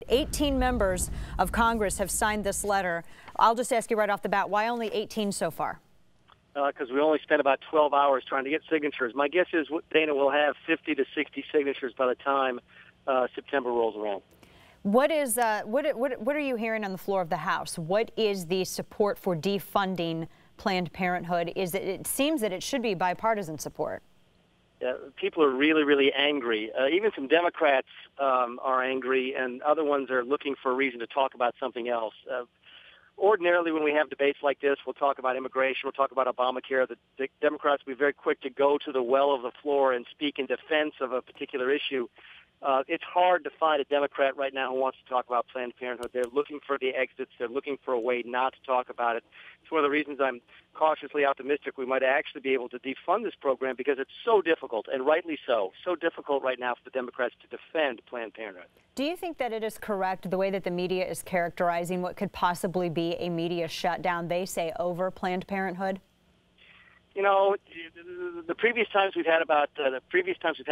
18 members of Congress have signed this letter. I'll just ask you right off the bat, why only 18 so far? Because we only spent about 12 hours trying to get signatures. My guess is, Dana, will have 50 to 60 signatures by the time September rolls around. What are you hearing on the floor of the House? What is the support for defunding Planned Parenthood? It seems that it should be bipartisan support. People are really, really angry. Even some Democrats are angry, and other ones are looking for a reason to talk about something else. Ordinarily, when we have debates like this, we'll talk about immigration, we'll talk about Obamacare. The Democrats will be very quick to go to the well of the floor and speak in defense of a particular issue. It's hard to find a Democrat right now who wants to talk about Planned Parenthood. They're looking for the exits. They're looking for a way not to talk about it. It's one of the reasons I'm cautiously optimistic we might actually be able to defund this program, because it's so difficult, and rightly so difficult right now for the Democrats to defend Planned Parenthood. Do you think that it is correct, the way that the media is characterizing what could possibly be a media shutdown, they say, over Planned Parenthood? You know, the previous times we've had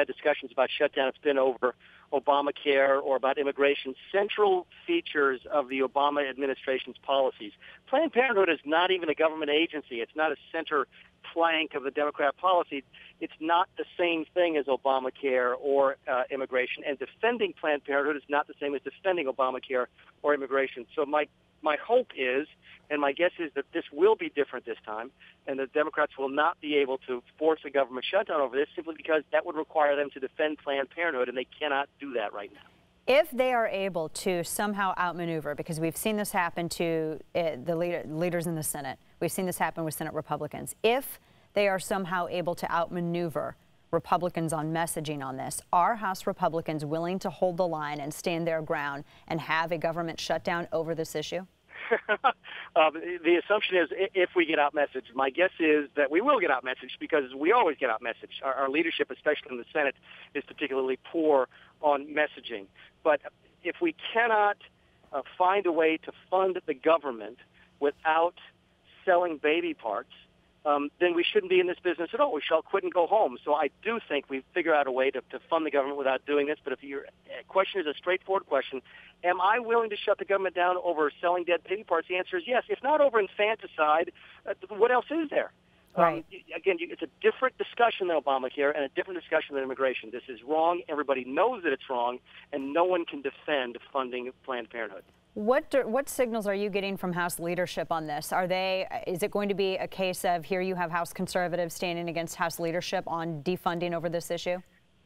discussions about shutdown, it's been over Obamacare or about immigration, central features of the Obama administration's policies. Planned Parenthood is not even a government agency. It's not a center plank of the Democrat policy. It's not the same thing as Obamacare or immigration, and defending Planned Parenthood is not the same as defending Obamacare or immigration. So my hope is, and my guess is, that this will be different this time, and the Democrats will not be able to force a government shutdown over this, simply because that would require them to defend Planned Parenthood, and they cannot do that right now. If they are able to somehow outmaneuver, because we've seen this happen to the leaders in the Senate, we've seen this happen with Senate Republicans, if they are somehow able to outmaneuver Republicans on messaging on this, are House Republicans willing to hold the line and stand their ground and have a government shutdown over this issue? The assumption is, if we get out-messaged, my guess is that we will get out-messaged, because we always get out-messaged. Our leadership, especially in the Senate, is particularly poor on messaging. But if we cannot find a way to fund the government without selling baby parts, then we shouldn't be in this business at all. We shall quit and go home. So I do think we figure out a way to fund the government without doing this. But if your question is a straightforward question, am I willing to shut the government down over selling dead baby parts? The answer is yes. If not over infanticide, what else is there? Right. Again, it's a different discussion than Obamacare and a different discussion than immigration. This is wrong. Everybody knows that it's wrong, and no one can defend funding Planned Parenthood. What signals are you getting from House leadership on this? Is it going to be a case of, here you have House conservatives standing against House leadership on defunding over this issue?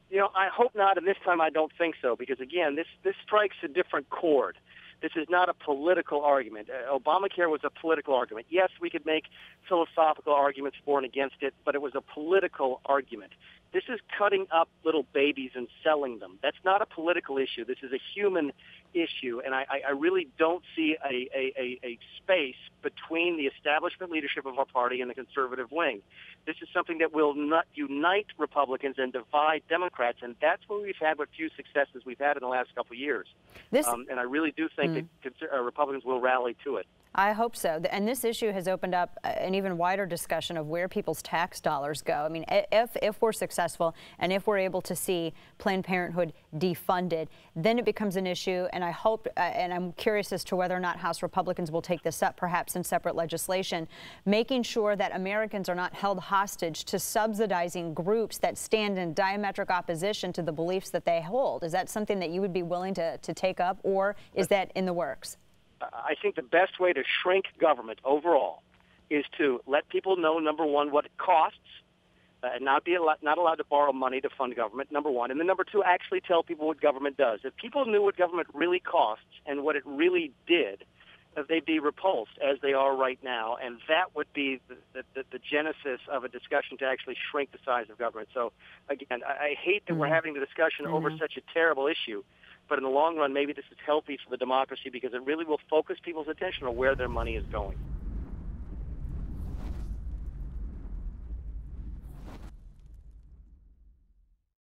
You know, I hope not, and this time I don't think so, because again, this strikes a different chord. This is not a political argument. Obamacare was a political argument. Yes, we could make philosophical arguments for and against it, but it was a political argument. This is cutting up little babies and selling them. That's not a political issue. This is a human issue, and I really don't see a space between the establishment leadership of our party and the conservative wing. This is something that will not unite Republicans and divide Democrats, and that's what we've had, what few successes we've had in the last couple of years. And I really do think that Republicans will rally to it. I hope so. And this issue has opened up an even wider discussion of where people's tax dollars go. I mean, if we're successful and if we're able to see Planned Parenthood defunded, then it becomes an issue. And I hope, and I'm curious as to whether or not House Republicans will take this up, perhaps in separate legislation, making sure that Americans are not held hostage to subsidizing groups that stand in diametric opposition to the beliefs that they hold. Is that something that you would be willing to take up, or is that in the works? I think the best way to shrink government overall is to let people know, number one, what it costs, and not allowed to borrow money to fund government, number one. And then number two, actually tell people what government does. If people knew what government really costs and what it really did, they'd be repulsed, as they are right now. And that would be the genesis of a discussion to actually shrink the size of government. So, again, I hate that we're having the discussion over such a terrible issue. But in the long run, maybe this is healthy for the democracy, because it really will focus people's attention on where their money is going.